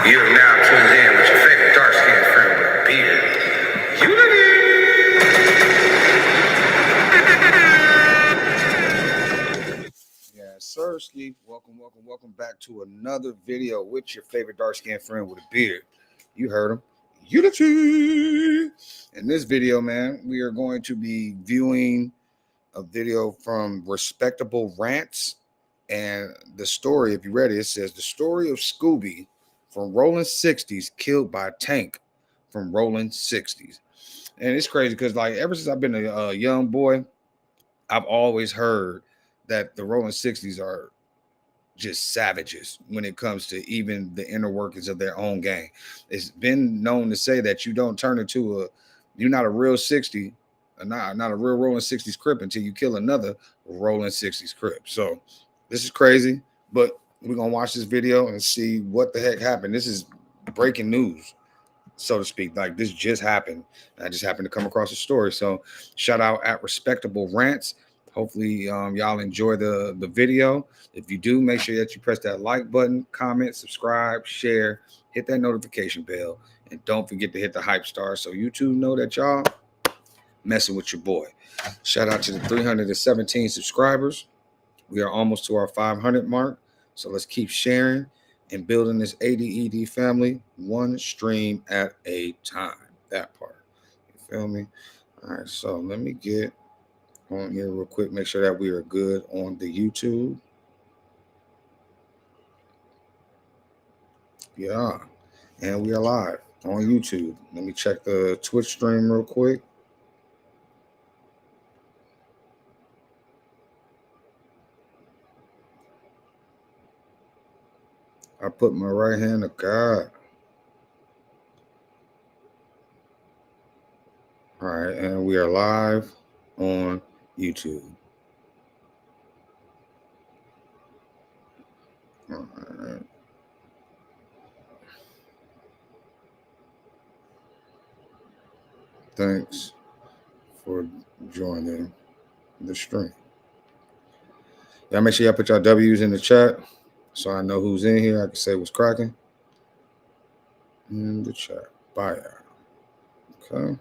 You have now tuned in with your favorite dark-skinned friend with a beard, Unity. Yeah, Sirski, welcome back to another video with your favorite dark-skinned friend with a beard. You heard him, Unity. In this video, man, we are going to be viewing a video from Respectable Rants, and the story, if you read it, it says the story of Scooby from Rollin 60's killed by a tank from Rollin 60's. And it's crazy because, like, ever since I've been a young boy, I've always heard that the Rollin 60's are just savages when it comes to even the inner workings of their own gang. It's been known to say that you don't turn into you're not a real 60, not a real Rollin 60's Crip until you kill another Rollin 60's Crip. So this is crazy, but we're gonna watch this video and see what the heck happened. This is breaking news, so to speak. Like, this just happened. I just happened to come across the story. So shout out at Respectable Rants. Hopefully y'all enjoy the video. If you do, make sure that you press that like button, comment, subscribe, share, hit that notification bell, and don't forget to hit the hype star so YouTube know that y'all messing with your boy. Shout out to the 317 subscribers. We are almost to our 500 mark, so let's keep sharing and building this ADED family one stream at a time. That part, you feel me? All right, so let me get on here real quick, make sure that we are good on the YouTube. Yeah, and we are live on YouTube. Let me check the Twitch stream real quick. I put my right hand to God. All right, and we are live on YouTube. All right. Thanks for joining the stream. Y'all make sure y'all put y'all W's in the chat so I know who's in here. I can say what's cracking in the chat. Bye. Okay.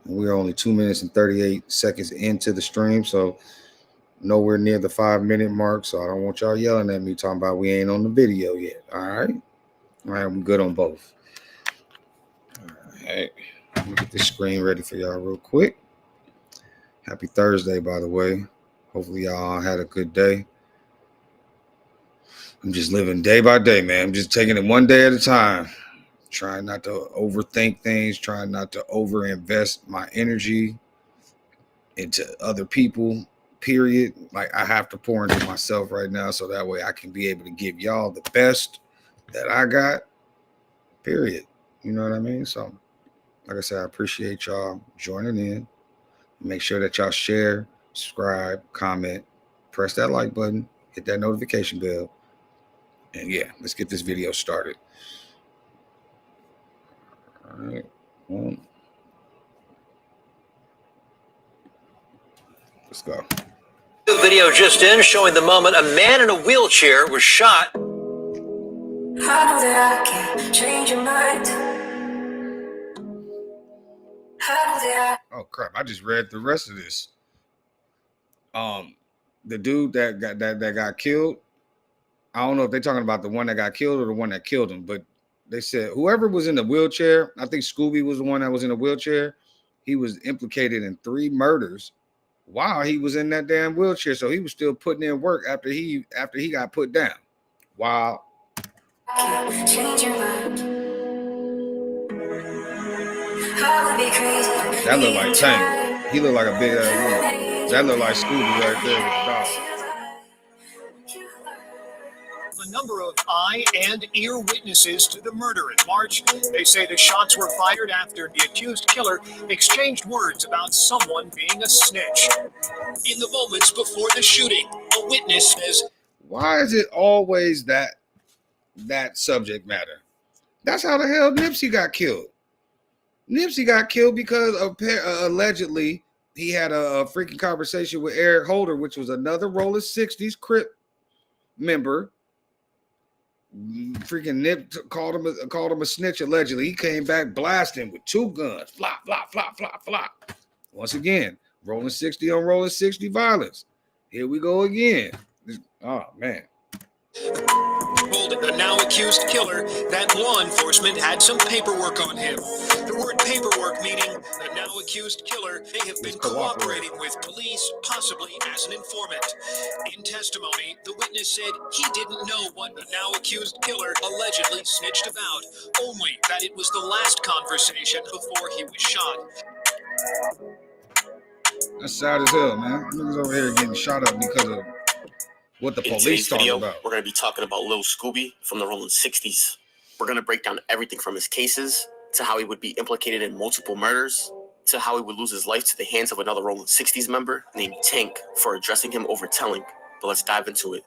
And we're only 2 minutes and 38 seconds into the stream, so nowhere near the 5-minute mark. So I don't want y'all yelling at me talking about we ain't on the video yet. All right. All right, I'm good on both. All right. Let me get this screen ready for y'all real quick. Happy Thursday, by the way. Hopefully y'all had a good day. I'm just living day by day, man. I'm just taking it one day at a time. Trying not to overthink things, trying not to overinvest my energy into other people, period. Like, I have to pour into myself right now so that way I can be able to give y'all the best that I got, period. You know what I mean? So, like I said, I appreciate y'all joining in. Make sure that y'all share, subscribe, comment, press that like button, hit that notification bell. And yeah, let's get this video started. All right. Let's go. Video just in showing the moment a man in a wheelchair was shot. I know that I can't change your mind. Oh crap! I just read the rest of this. The dude that got killed. I don't know if they're talking about the one that got killed or the one that killed him, but they said whoever was in the wheelchair, I think Scooby was the one that was in a wheelchair. He was implicated in 3 murders while he was in that damn wheelchair. So he was still putting in work after he got put down. Wow. Change your mind. I would be crazy. That looked like Tank. He looked like a big ass woman. That looked like Scooby right there with the dog. A number of eye and ear witnesses to the murder in March. They say the shots were fired after the accused killer exchanged words about someone being a snitch. In the moments before the shooting, a witness says, "Why is it always that subject matter?" That's how the hell Nipsey got killed. Nipsey got killed because allegedly he had a freaking conversation with Eric Holder, which was another Rollin 60's Crip member. Freaking Nip called him a snitch allegedly. He came back blasting with 2 guns. Flop, flop, flop, flop, flop. Once again, rolling 60 on rolling 60 violence. Here we go again. Oh man. Told the now accused killer that law enforcement had some paperwork on him. The word paperwork meaning the now accused killer may have been cooperating with police, possibly as an informant. In testimony, the witness said he didn't know what the now accused killer allegedly snitched about, only that it was the last conversation before he was shot. That's sad as hell, man. Niggas over here getting shot up because of what the police talking about. We're going to be talking about Lil Scooby from the Rollin 60's. We're going to break down everything from his cases to how he would be implicated in multiple murders to how he would lose his life to the hands of another Rollin 60's member named Tank for addressing him over telling. But let's dive into it.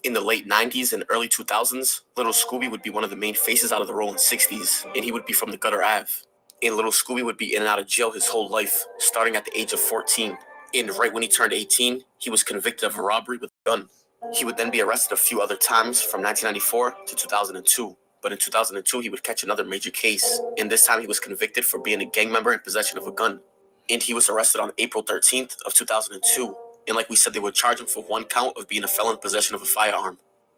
In the late 90s and early 2000s, Little Scooby would be one of the main faces out of the Rollin 60's, and he would be from the Gutter Ave. And Little Scooby would be in and out of jail his whole life, starting at the age of 14. And right when he turned 18, he was convicted of a robbery with a gun. He would then be arrested a few other times from 1994 to 2002. But in 2002, he would catch another major case. And this time he was convicted for being a gang member in possession of a gun. And he was arrested on April 13th of 2002. And like we said, they would charge him for 1 count of being a felon in possession of a firearm.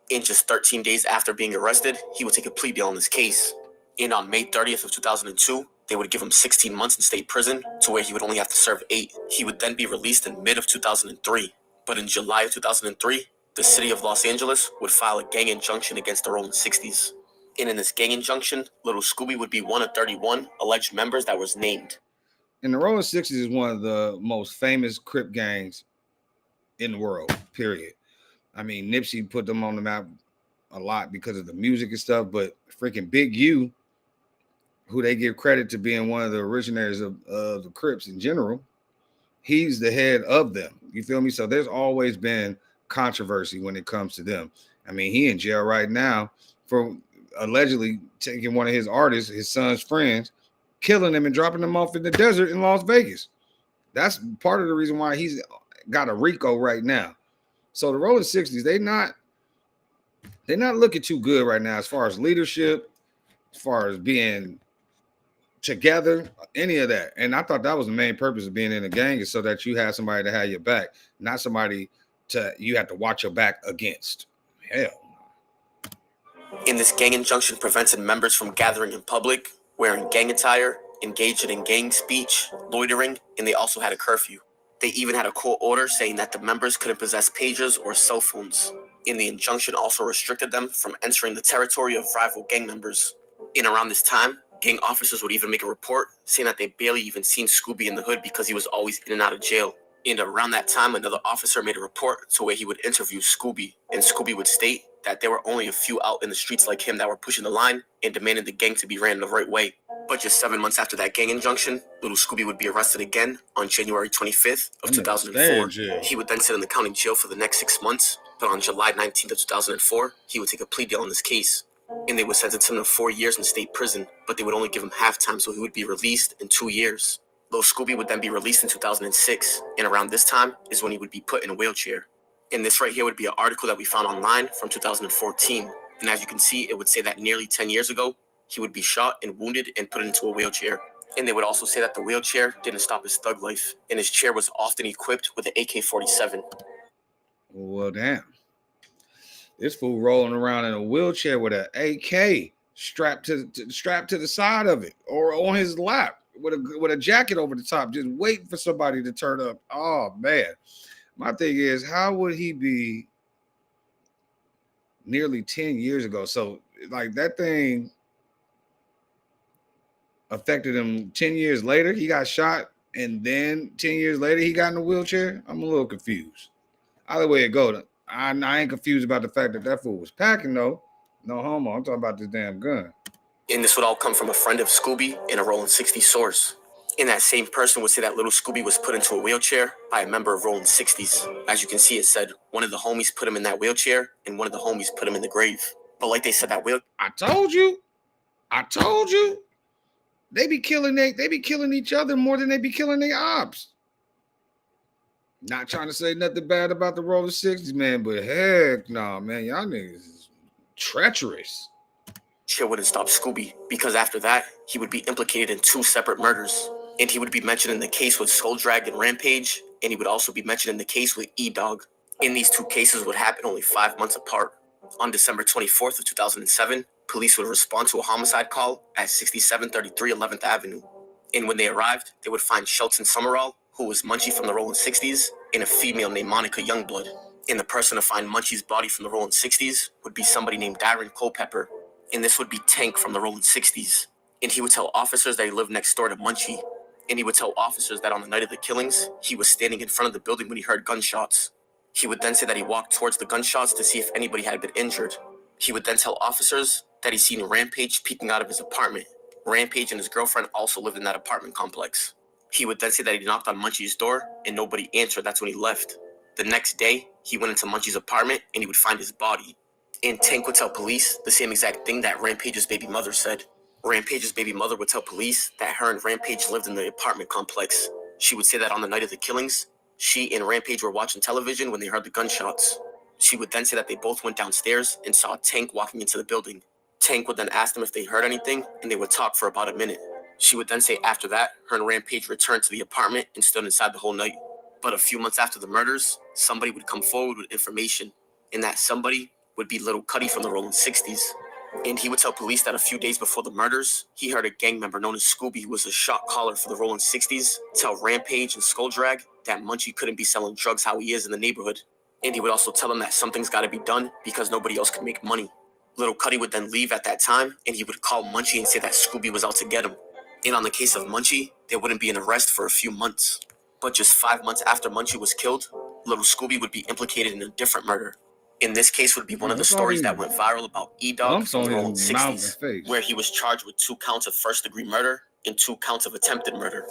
And just 13 days after being arrested, he would take a plea deal on this case. And on May 30th of 2002, they would give him 16 months in state prison to where he would only have to serve 8. He would then be released in mid of 2003. But in July of 2003, the city of Los Angeles would file a gang injunction against the Rollin 60's. And in this gang injunction, Little Scooby would be one of 31 alleged members that was named. And the Rollin 60's is one of the most famous Crip gangs in the world, period. I mean, Nipsey put them on the map a lot because of the music and stuff, but freaking Big U, who they give credit to being one of the originators of the Crips in general, he's the head of them. You feel me? So there's always been controversy when it comes to them. I mean, he in jail right now for allegedly taking one of his artists, his son's friends, killing them and dropping them off in the desert in Las Vegas. That's part of the reason why he's got a RICO right now. So the Rollin 60's, they're not looking too good right now as far as leadership, as far as being together, any of that. And I thought that was the main purpose of being in a gang, is so that you have somebody to have your back, not somebody you have to watch your back against. Hell. In this gang injunction prevented members from gathering in public, wearing gang attire, engaging in gang speech, loitering, and they also had a curfew. They even had a court order saying that the members couldn't possess pagers or cell phones. And the injunction also restricted them from entering the territory of rival gang members. And around this time, gang officers would even make a report saying that they barely even seen Scooby in the hood because he was always in and out of jail. And around that time, another officer made a report to where he would interview Scooby, and Scooby would state that there were only a few out in the streets like him that were pushing the line and demanding the gang to be ran the right way. But just 7 months after that gang injunction, Little Scooby would be arrested again on January 25th of 2004. He would then sit in the county jail for the next 6 months, but on July 19th of 2004, he would take a plea deal on this case. And they would sentence him to 4 years in state prison, but they would only give him half time, so he would be released in 2 years. Lil Scooby would then be released in 2006, and around this time is when he would be put in a wheelchair. And this right here would be an article that we found online from 2014. And as you can see, it would say that nearly 10 years ago, he would be shot and wounded and put into a wheelchair. And they would also say that the wheelchair didn't stop his thug life, and his chair was often equipped with an AK-47. Well, damn. This fool rolling around in a wheelchair with an AK strapped to the side of it, or on his lap with a jacket over the top, just waiting for somebody to turn up. Oh man, my thing is, how would he be nearly 10 years ago? So like that thing affected him 10 years later. He got shot, and then 10 years later he got in a wheelchair. I'm a little confused. Either way it goes, I ain't confused about the fact that fool was packing though. No homo. I'm talking about this damn gun. And this would all come from a friend of Scooby and a Rollin 60 source. And that same person would say that Little Scooby was put into a wheelchair by a member of Rollin 60's. As you can see, it said one of the homies put him in that wheelchair and one of the homies put him in the grave. But like they said, that I told you. They be killing each other more than they be killing their ops. Not trying to say nothing bad about the Rollin 60's, man, but heck no, man. Y'all niggas is treacherous. Shit wouldn't stop Scooby, because after that, he would be implicated in 2 separate murders. And he would be mentioned in the case with Skull Drag and Rampage, and he would also be mentioned in the case with E-Dog. And these 2 cases would happen only 5 months apart. On December 24th of 2007, police would respond to a homicide call at 6733 11th Avenue. And when they arrived, they would find Shelton Summerall, who was Munchie from the Rollin 60's, and a female named Monica Youngblood. And the person to find Munchie's body from the Rollin 60's would be somebody named Darren Culpepper. And this would be Tank from the Rollin 60's. And he would tell officers that he lived next door to Munchie. And he would tell officers that on the night of the killings, he was standing in front of the building when he heard gunshots. He would then say that he walked towards the gunshots to see if anybody had been injured. He would then tell officers that he seen Rampage peeking out of his apartment. Rampage and his girlfriend also lived in that apartment complex. He would then say that he knocked on Munchie's door and nobody answered. That's when he left. The next day, he went into Munchie's apartment and he would find his body. And Tank would tell police the same exact thing that Rampage's baby mother said. Rampage's baby mother would tell police that her and Rampage lived in the apartment complex. She would say that on the night of the killings, she and Rampage were watching television when they heard the gunshots. She would then say that they both went downstairs and saw Tank walking into the building. Tank would then ask them if they heard anything, and they would talk for about a minute. She would then say after that, her and Rampage returned to the apartment and stood inside the whole night. But a few months after the murders, somebody would come forward with information, and that somebody would be Little Cuddy from the Rollin 60's. And he would tell police that a few days before the murders, he heard a gang member known as Scooby, who was a shot caller for the Rollin 60's, tell Rampage and Skull Drag that Munchie couldn't be selling drugs how he is in the neighborhood. And he would also tell them that something's got to be done because nobody else can make money. Little Cuddy would then leave at that time, and he would call Munchie and say that Scooby was out to get him. And on the case of Munchie, there wouldn't be an arrest for a few months. But just 5 months after Munchie was killed, Little Scooby would be implicated in a different murder. In this case would be one of the stories that went viral about E-Dog from the Rollin 60's, where he was charged with 2 counts of first-degree murder and 2 counts of attempted murder.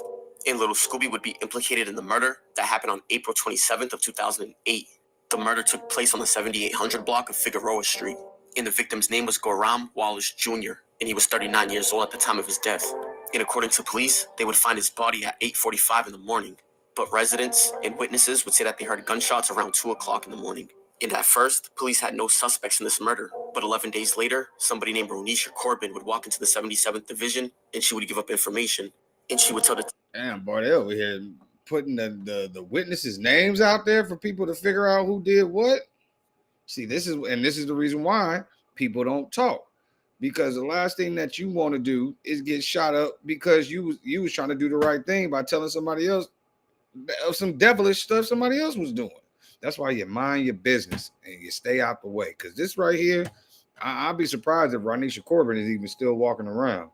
And Little Scooby would be implicated in the murder that happened on April 27th of 2008. The murder took place on the 7800 block of Figueroa Street. And the victim's name was Gorham Wallace Jr., and he was 39 years old at the time of his death. And according to police, they would find his body at 8:45 in the morning. But residents and witnesses would say that they heard gunshots around 2 o'clock in the morning. And at first, police had no suspects in this murder. But 11 days later, somebody named Ronisha Corbin would walk into the 77th Division, and she would give up information. And she would tell the... Damn, boy, they over here putting the witnesses' names out there for people to figure out who did what. See, this is the reason why people don't talk. Because the last thing that you want to do is get shot up because you was trying to do the right thing by telling somebody else some devilish stuff somebody else was doing. That's why you mind your business and you stay out the way. Because this right here, I'll be surprised if Ronisha Corbin is even still walking around.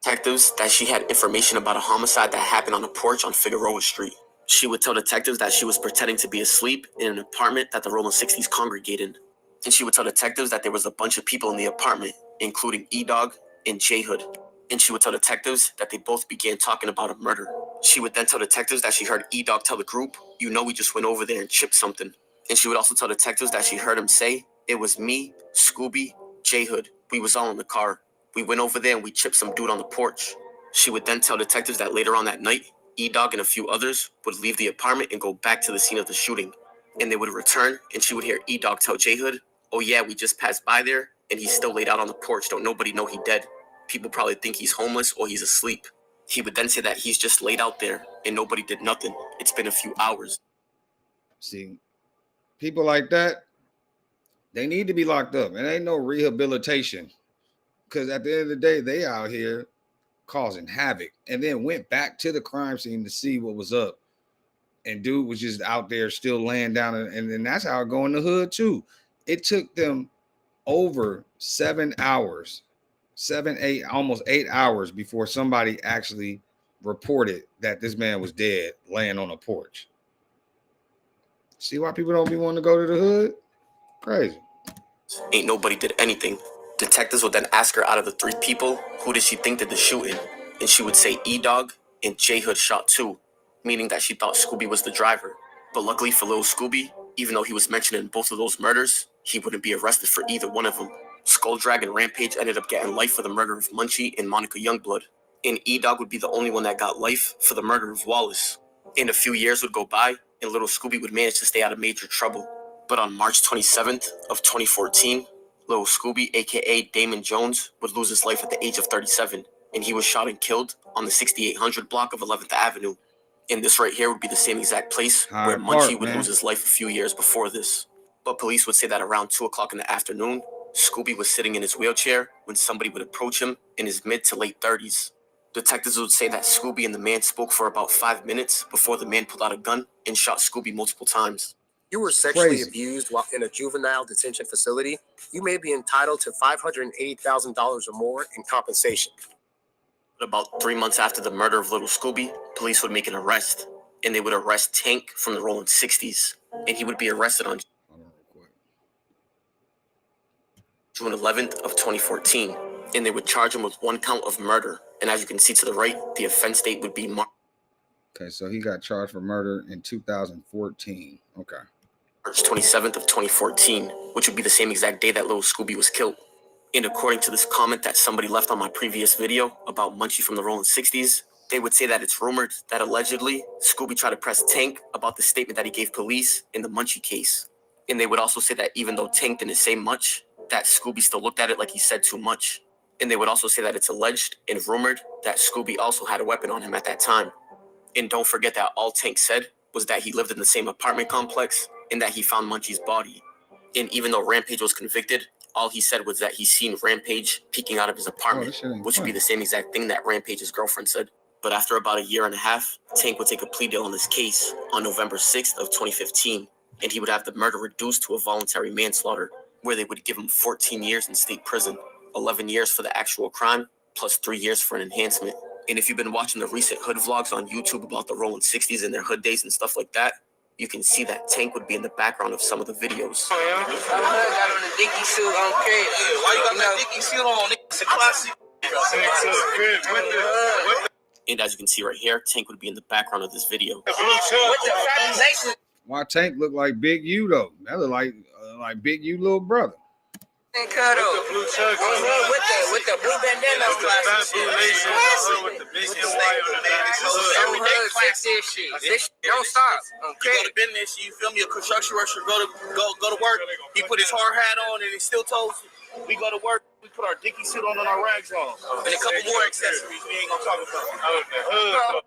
Detectives that she had information about a homicide that happened on a porch on Figueroa Street. She would tell detectives that she was pretending to be asleep in an apartment that the Rollin 60's congregate in. And she would tell detectives that there was a bunch of people in the apartment, including E-Dog and J-Hood. And she would tell detectives that they both began talking about a murder. She would then tell detectives that she heard E-Dog tell the group, "You know we just went over there and chipped something." And she would also tell detectives that she heard him say, "It was me, Scooby, J-Hood. We was all in the car. We went over there and we chipped some dude on the porch." She would then tell detectives that later on that night, E-Dog and a few others would leave the apartment and go back to the scene of the shooting. And they would return, and she would hear E-Dog tell J-Hood, "Oh yeah, we just passed by there, and he's still laid out on the porch. Don't nobody know he dead. People probably think he's homeless or he's asleep." He would then say that he's just laid out there, and nobody did nothing. It's been a few hours. See, people like that, they need to be locked up. It ain't no rehabilitation. Because at the end of the day, they out here causing havoc, and then went back to the crime scene to see what was up. And dude was just out there still laying down, and then that's how it go in the hood too. It took them over 7 hours, 8 hours before somebody actually reported that this man was dead laying on a porch. See why people don't be wanting to go to the hood? Crazy. Ain't nobody did anything. Detectives would then ask her, out of the 3 people, who did she think did the shooting? And she would say E-Dog and J-Hood shot too, meaning that she thought Scooby was the driver. But luckily for little Scooby, even though he was mentioned in both of those murders, he wouldn't be arrested for either one of them. Skull Drag and Rampage ended up getting life for the murder of Munchie and Monica Youngblood. And E-Dog would be the only one that got life for the murder of Wallace. And a few years would go by, and little Scooby would manage to stay out of major trouble. But on March 27th of 2014, Lil Scooby, aka Damon Jones, would lose his life at the age of 37, and he was shot and killed on the 6800 block of 11th Avenue. And this right here would be the same exact place where Hyde Munchie Park, would man. lose his life a few years before this. But police would say that around 2 o'clock in the afternoon, Scooby was sitting in his wheelchair when somebody would approach him in his mid to late 30s. Detectives would say that Scooby and the man spoke for about 5 minutes before the man pulled out a gun and shot Scooby multiple times. You were sexually Crazy. abused while in a juvenile detention facility. You may be entitled to $580,000 or more in compensation. But about 3 months after the murder of little Scooby, police would make an arrest, and they would arrest Tank from the Rollin 60's, and he would be arrested on Hold on real quick. June 11th of 2014, and they would charge him with 1 count of murder. And as you can see to the right, the offense date would be March Okay, so he got charged for murder in 2014. Okay. 27th of 2014, which would be the same exact day that little Scooby was killed. And according to this comment that somebody left on my previous video about Munchie from the Rollin 60's, they would say that it's rumored that allegedly Scooby tried to press Tank about the statement that he gave police in the Munchie case. And they would also say that even though Tank didn't say much, that Scooby still looked at it like he said too much. And they would also say that it's alleged and rumored that Scooby also had a weapon on him at that time. And don't forget that all Tank said was that he lived in the same apartment complex and that he found Munchie's body. And even though Rampage was convicted, all he said was that he seen Rampage peeking out of his apartment, which would be the same exact thing that Rampage's girlfriend said. But after about a year and a half, Tank would take a plea deal on this case on November 6th of 2015, and he would have the murder reduced to a voluntary manslaughter, where they would give him 14 years in state prison, 11 years for the actual crime, plus 3 years for an enhancement. And if you've been watching the recent hood vlogs on YouTube about the Rollin 60's and their hood days and stuff like that, you can see that Tank would be in the background of some of the videos. Got on the Dickie suit on Crip. Why you got that Dickie suit on? It's a classic. And as you can see right here, Tank would be in the background of this video. With the fraternization. Why Tank look like Big U though? That look like Big U little brother. And cuddle. With the blue bandana classic. With the big and white on the everyday classic shit. This don't stop. Okay. You go to business, you feel me? A construction worker go to work. He put his hard hat on and he still toes. We go to work. We put our Dickie suit on and our rags on, and a couple more accessories. We ain't gonna talk about.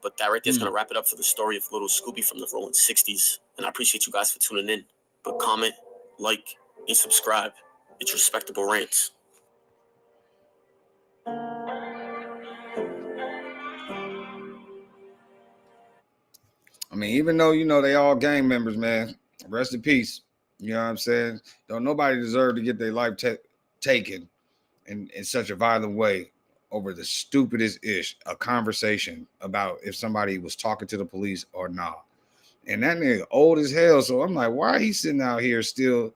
But that right there is going to wrap it up for the story of little Scooby from the Rollin 60's. And I appreciate you guys for tuning in. But comment, like, and subscribe. It's Respectable Rants. I mean, even though, they all gang members, man, rest in peace. You know what I'm saying? Don't nobody deserve to get their life taken in such a violent way over the stupidest ish, a conversation about if somebody was talking to the police or not. And that nigga old as hell. So I'm like, why he sitting out here still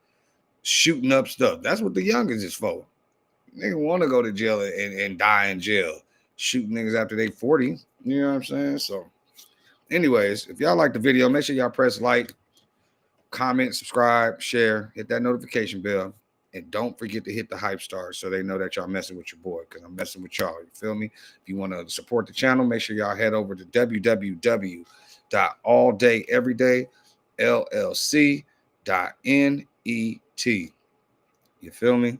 shooting up stuff? That's what the youngest is for. Nigga want to go to jail and die in jail. Shooting niggas after they 40. You know what I'm saying? So anyways, if y'all like the video, make sure y'all press like, comment, subscribe, share, hit that notification bell. And don't forget to hit the hype stars so they know that y'all messing with your boy, because I'm messing with y'all. You feel me? If you want to support the channel, make sure y'all head over to www.alldayeverydayllc.net. You feel me?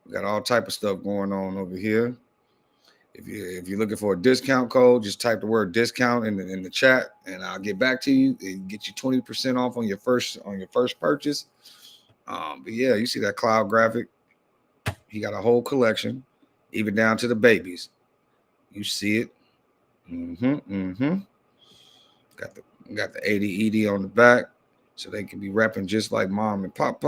We got all type of stuff going on over here. If you're looking for a discount code, just type the word discount in the chat, and I'll get back to you and get you 20% off on your first purchase. But yeah, you see that cloud graphic? He got a whole collection, even down to the babies. You see it? Got the 80 ED on the back, so they can be repping just like mom and pop.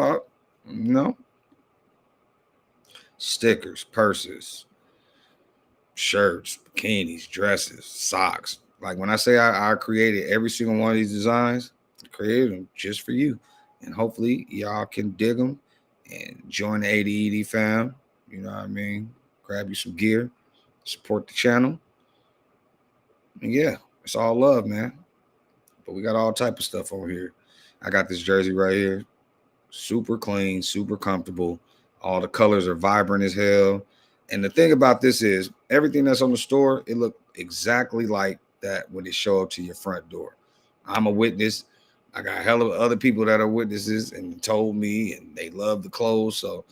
Stickers, purses, shirts, bikinis, dresses, socks. Like when I say I created every single one of these designs, I created them just for you. And hopefully y'all can dig them and join the 80 ED fam. You know what I mean? Grab you some gear, support the channel. And yeah, it's all love, man. But we got all type of stuff over here. I got this jersey right here. Super clean, super comfortable. All the colors are vibrant as hell. And the thing about this is everything that's on the store, it looked exactly like that when it show up to your front door. I'm a witness. I got a hell of other people that are witnesses and told me, and they love the clothes. So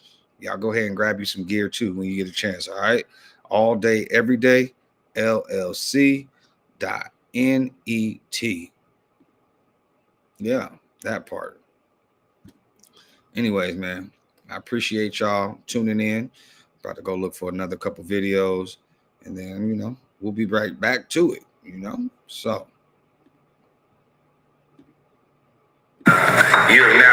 Y'all go ahead and grab you some gear too when you get a chance. All right. All day, every day, LLC.net. Yeah, that part. Anyways, man, I appreciate y'all tuning in. About to go look for another couple videos, and then, you know, we'll be right back to it, you know. So You have now